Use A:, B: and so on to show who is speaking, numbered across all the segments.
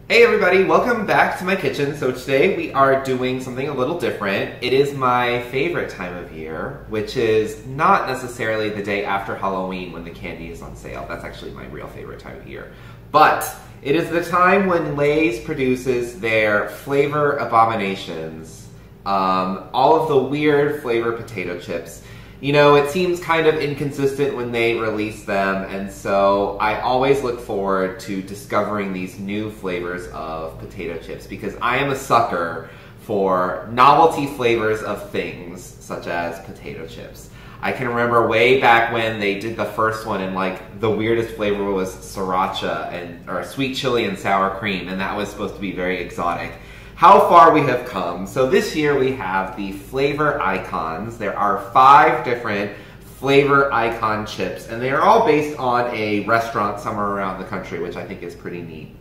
A: Hey everybody, welcome back to my kitchen. So today we are doing something a little different. It is my favorite time of year, which is not necessarily the day after Halloween when the candy is on sale. That's actually my real favorite time of year. But it is the time when Lay's produces their flavor abominations. All of the weird flavor potato chips. You know, it seems kind of inconsistent when they release them, and so I always look forward to discovering these new flavors of potato chips because I am a sucker for novelty flavors of things such as potato chips. I can remember way back when they did the first one and like the weirdest flavor was sriracha or sweet chili and sour cream, and that was supposed to be very exotic. How far we have come. So this year we have the flavor icons. There are 5 different flavor icon chips, and they are all based on a restaurant somewhere around the country, which I think is pretty neat.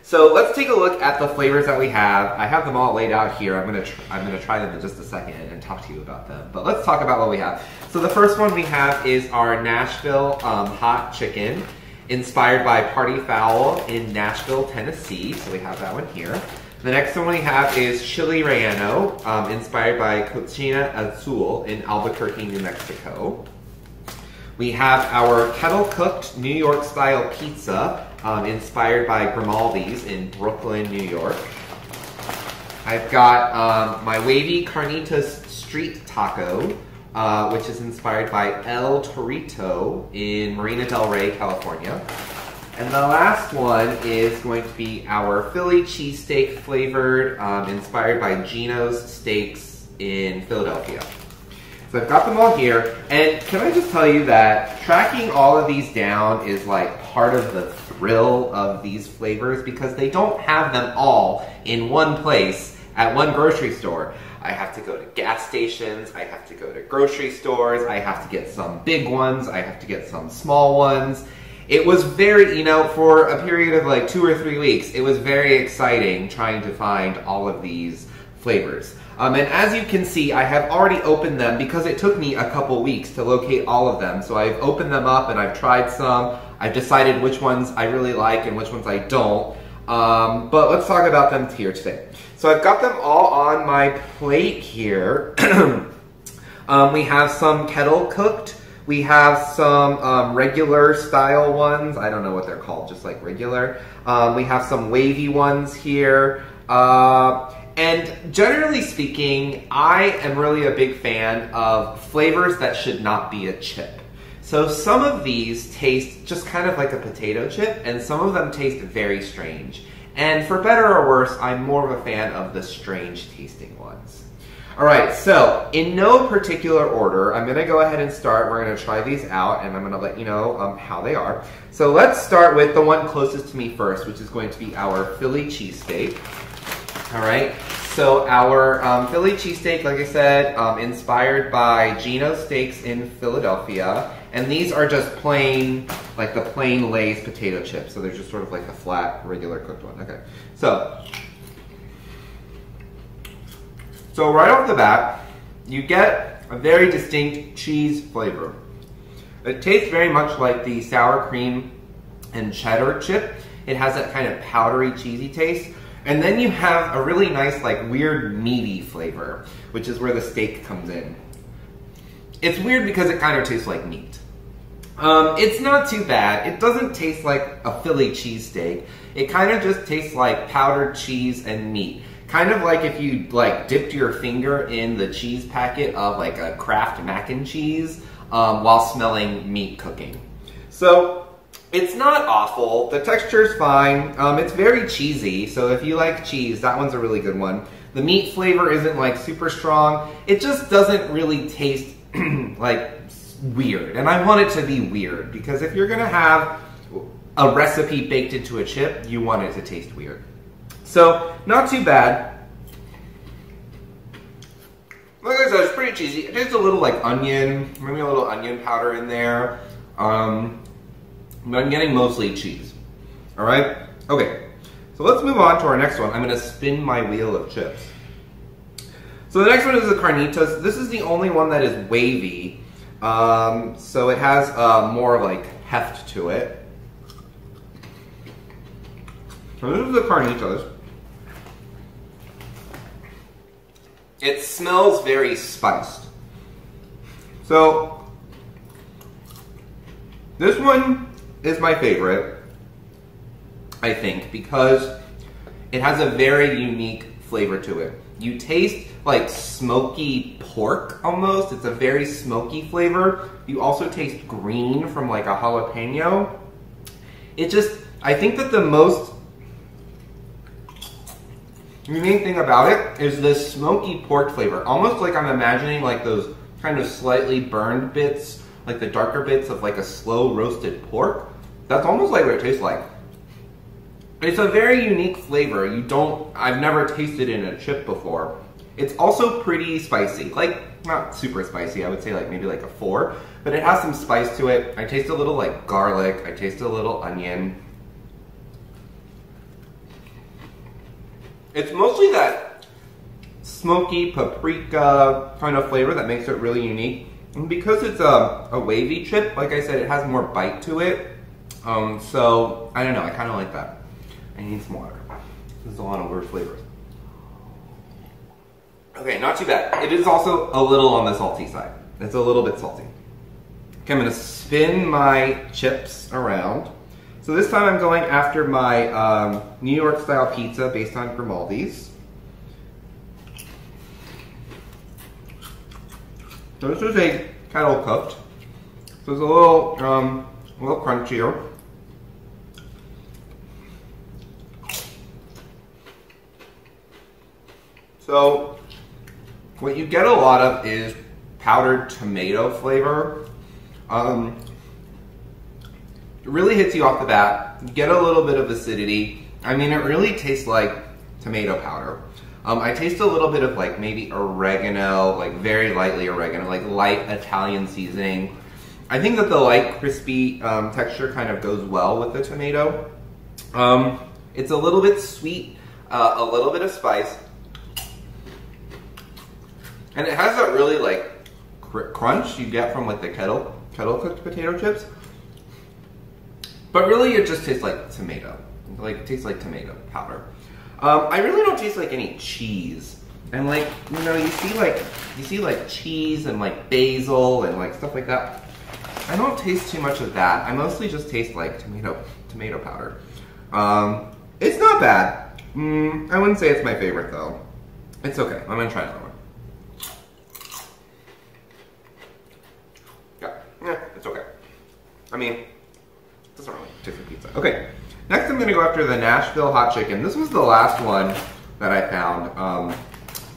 A: So let's take a look at the flavors that we have. I have them all laid out here. I'm gonna try them in just a second and talk to you about them. But let's talk about what we have. So the first one we have is our Nashville Hot Chicken, inspired by Party Fowl in Nashville, Tennessee. So we have that one here. The next one we have is Chili Relleno, inspired by Cocina Azul in Albuquerque, New Mexico. We have our kettle-cooked New York-style pizza, inspired by Grimaldis in Brooklyn, New York. I've got my wavy Carnitas street taco, which is inspired by El Torito in Marina del Rey, California. And the last one is going to be our Philly cheesesteak flavored, inspired by Gino's Steaks in Philadelphia. So I've got them all here, and can I just tell you that tracking all of these down is like part of the thrill of these flavors because they don't have them all in one place at one grocery store. I have to go to gas stations, I have to go to grocery stores, I have to get some big ones, I have to get some small ones. It was very, you know, for a period of like 2 or 3 weeks, it was very exciting trying to find all of these flavors. And as you can see, I have already opened them because it took me a couple weeks to locate all of them. So I've opened them up and I've tried some. I've decided which ones I really like and which ones I don't. But let's talk about them here today. So I've got them all on my plate here. We have some kettle cooked. We have some regular style ones. I don't know what they're called, just like regular. We have some wavy ones here. And generally speaking, I am really a big fan of flavors that should not be a chip. So some of these taste just kind of like a potato chip, and some of them taste very strange. And for better or worse, I'm more of a fan of the strange tasting ones. Alright, so in no particular order, I'm going to go ahead and start. We're going to try these out, and I'm going to let you know how they are. So let's start with the one closest to me first, which is going to be our Philly cheesesteak. Alright, so our Philly cheesesteak, like I said, inspired by Gino's Steaks in Philadelphia. And these are just plain, like the plain Lay's potato chips. So they're just sort of like a flat, regular cooked one. Okay, So right off the bat, you get a very distinct cheese flavor. It tastes very much like the sour cream and cheddar chip. It has that kind of powdery, cheesy taste. And then you have a really nice, like weird meaty flavor, which is where the steak comes in. It's weird because it kind of tastes like meat. It's not too bad. It doesn't taste like a Philly cheesesteak. It kind of just tastes like powdered cheese and meat. Kind of like if you like dipped your finger in the cheese packet of like a Kraft mac and cheese while smelling meat cooking. So it's not awful. The texture's fine. It's very cheesy. So if you like cheese, that one's a really good one. The meat flavor isn't like super strong. It just doesn't really taste like weird. And I want it to be weird because if you're gonna have a recipe baked into a chip, you want it to taste weird. So, not too bad. Like I said, it's pretty cheesy. It tastes a little like onion, maybe a little onion powder in there. But I'm getting mostly cheese. Alright? Okay. So let's move on to our next one. I'm going to spin my wheel of chips. So the next one is the Carnitas. This is the only one that is wavy. So it has more like heft to it. So this is the Carnitas. It smells very spiced. So this one is my favorite, I think, because it has a very unique flavor to it. You taste like smoky pork almost. It's a very smoky flavor. You also taste green from like a jalapeno. It just, I think that the most unique thing about it is this smoky pork flavor. Almost like I'm imagining like those kind of slightly burned bits, like the darker bits of like a slow roasted pork. That's almost like what it tastes like. It's a very unique flavor. I've never tasted in a chip before. It's also pretty spicy. Like, not super spicy, I would say like maybe like a 4, but it has some spice to it. I taste a little like garlic, I taste a little onion. It's mostly that smoky paprika kind of flavor that makes it really unique. And because it's a wavy chip, like I said, it has more bite to it. So, I don't know, I kind of like that. I need some water. There's a lot of weird flavors. Okay, not too bad. It is also a little on the salty side. It's a little bit salty. Okay, I'm gonna spin my chips around. So this time I'm going after my New York style pizza based on Grimaldis. So this is a kettle cooked. So it's a little crunchier. So what you get a lot of is powdered tomato flavor. It really hits you off the bat. You get a little bit of acidity. I mean, it really tastes like tomato powder. I taste a little bit of like maybe oregano, like very lightly oregano, like light Italian seasoning. I think that the light crispy texture kind of goes well with the tomato. It's a little bit sweet, a little bit of spice. And it has that really like crunch you get from like the kettle cooked potato chips. But really it just tastes like tomato. Like it tastes like tomato powder. I really don't taste like any cheese. And like, you know, you see like cheese and like basil and like stuff like that. I don't taste too much of that. I mostly just taste like tomato powder. It's not bad. I wouldn't say it's my favorite though. It's okay. I'm gonna try another one. Yeah, it's okay. I mean, it doesn't really taste like pizza. Okay, next I'm gonna go after the Nashville Hot Chicken. This was the last one that I found.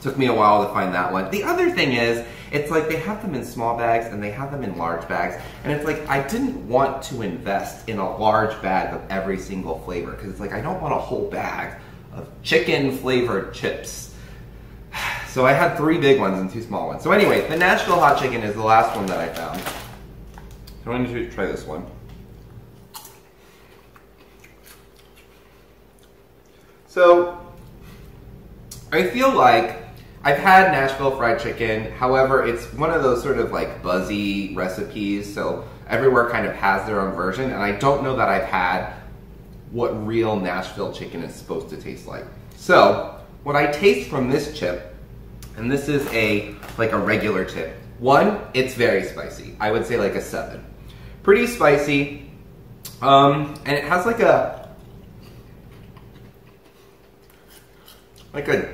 A: Took me a while to find that one. The other thing is, it's like they have them in small bags and they have them in large bags. And it's like, I didn't want to invest in a large bag of every single flavor because it's like, I don't want a whole bag of chicken flavored chips. So I had 3 big ones and 2 small ones. So anyway, the Nashville Hot Chicken is the last one that I found. So I'm going to try this one. So, I feel like I've had Nashville fried chicken, however, it's one of those sort of like buzzy recipes, so everywhere kind of has their own version, and I don't know that I've had what real Nashville chicken is supposed to taste like. So, what I taste from this chip, and this is like a regular chip. 1, it's very spicy. I would say like a 7. Pretty spicy, and it has like a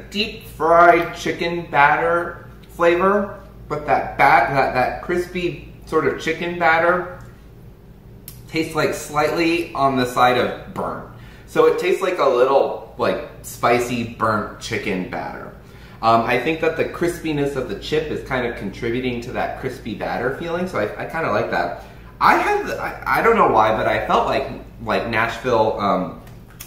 A: deep fried chicken batter flavor, but that crispy sort of chicken batter tastes like slightly on the side of burnt. So it tastes like a little like spicy burnt chicken batter. I think that the crispiness of the chip is kind of contributing to that crispy batter feeling, so I kind of like that. I don't know why, but I felt like Nashville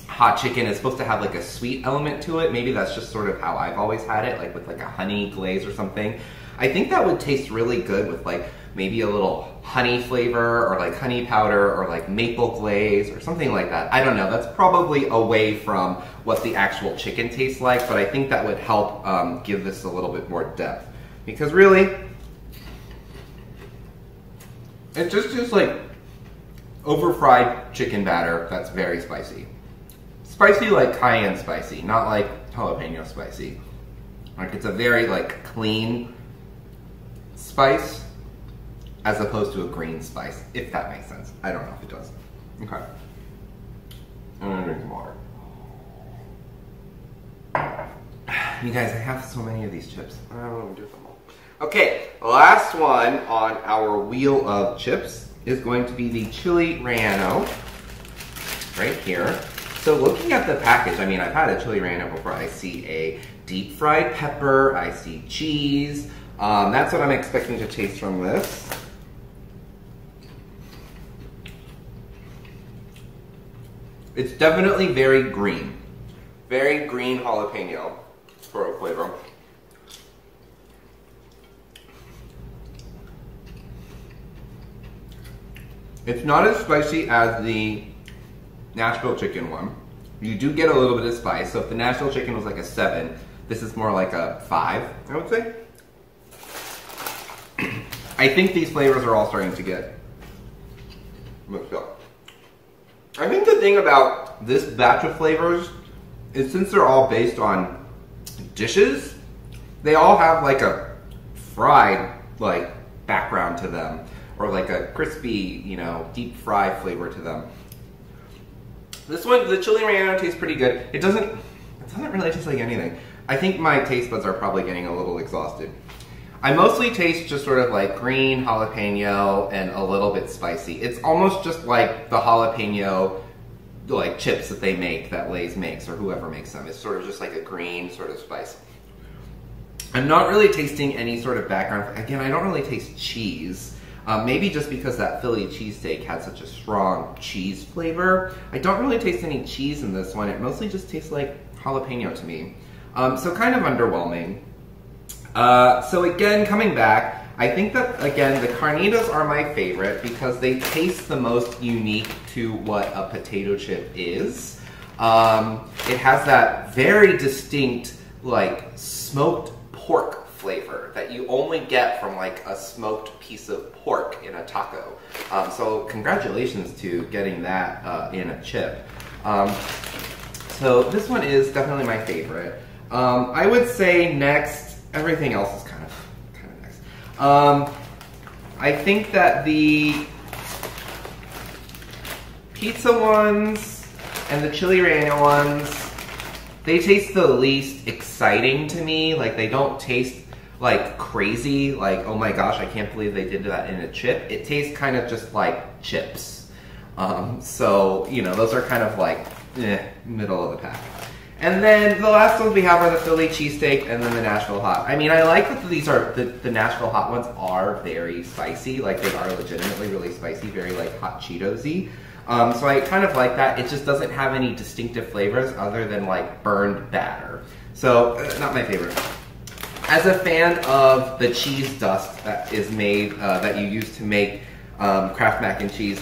A: hot chicken is supposed to have like a sweet element to it. Maybe that's just sort of how I've always had it, like with like a honey glaze or something. I think that would taste really good with like maybe a little honey flavor or like honey powder or like maple glaze or something like that. I don't know, that's probably away from what the actual chicken tastes like, but I think that would help give this a little bit more depth. Because really, it's just like over fried chicken batter that's very spicy. spicy like cayenne spicy, not like jalapeno spicy. Like it's a very like clean spice as opposed to a green spice, if that makes sense. I don't know if it does. Okay. I'm gonna drink some water. You guys, I have so many of these chips. I don't want to do them all. Okay, last one on our wheel of chips is going to be the chili relleno, right here. So looking at the package, I mean, I've had a chili relleno before. I see a deep fried pepper, I see cheese. That's what I'm expecting to taste from this. It's definitely very green jalapeno for a flavor. It's not as spicy as the Nashville chicken one. You do get a little bit of spice, so if the Nashville chicken was like a 7, this is more like a 5, I would say. I think these flavors are all starting to get mixed up. I think the thing about this batch of flavors is since they're all based on dishes, they all have like a fried like background to them, or like a crispy, you know, deep fried flavor to them. This one, the chili relleno tastes pretty good. It doesn't really taste like anything. I think my taste buds are probably getting a little exhausted. I mostly taste just sort of like green jalapeno and a little bit spicy. It's almost just like the jalapeno like chips that they make, that Lay's makes or whoever makes them. It's sort of just like a green sort of spice. I'm not really tasting any sort of background. Again, I don't really taste cheese. Maybe just because that Philly cheesesteak had such a strong cheese flavor. I don't really taste any cheese in this one. It mostly just tastes like jalapeno to me. So kind of underwhelming. So again, coming back, I think that, again, the Carnitas are my favorite because they taste the most unique to what a potato chip is. It has that very distinct, like, smoked pork flavor that you only get from, like, a smoked piece of pork in a taco. So congratulations to getting that in a chip. So this one is definitely my favorite. I would say next, everything else is kind of nice. I think that the pizza ones and the chili relleno ones, they taste the least exciting to me. Like, they don't taste like crazy, like, oh my gosh, I can't believe they did that in a chip. It tastes kind of just like chips. So, you know, those are kind of like, middle of the pack. And then the last ones we have are the Philly cheesesteak and then the Nashville hot. I mean, I like that these are, the Nashville hot ones are very spicy. Like, they are legitimately really spicy, very like hot Cheetos-y. So I kind of like that. It just doesn't have any distinctive flavors other than like burned batter. So, not my favorite. As a fan of the cheese dust that is made, that you use to make Kraft mac and cheese,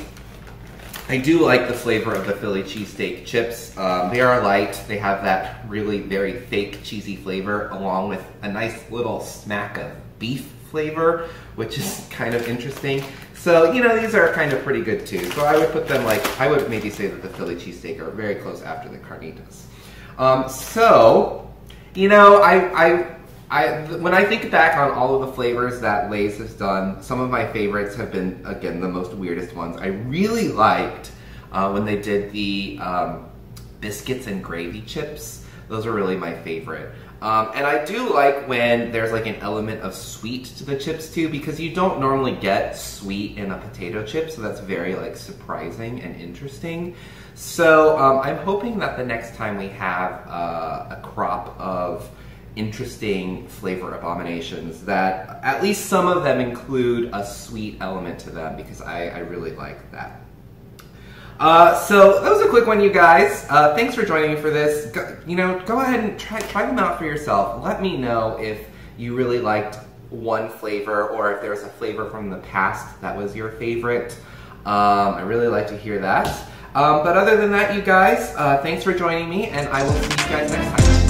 A: I do like the flavor of the Philly cheesesteak chips. They are light. They have that really very fake cheesy flavor along with a nice little smack of beef flavor, which is kind of interesting. So, you know, these are kind of pretty good too. So I would put them like, I would maybe say that the Philly cheesesteak are very close after the Carnitas. So, you know, when I think back on all of the flavors that Lay's has done, some of my favorites have been, again, the most weirdest ones. I really liked when they did the biscuits and gravy chips. Those are really my favorite. And I do like when there's like an element of sweet to the chips too, because you don't normally get sweet in a potato chip, so that's very like surprising and interesting. So I'm hoping that the next time we have a crop of interesting flavor abominations, that at least some of them include a sweet element to them, because I really like that. So that was a quick one, you guys. Thanks for joining me for this. You know, go ahead and try them out for yourself. Let me know if you really liked one flavor or if there's a flavor from the past that was your favorite. I really like to hear that. But other than that, you guys, thanks for joining me, and I will see you guys next time.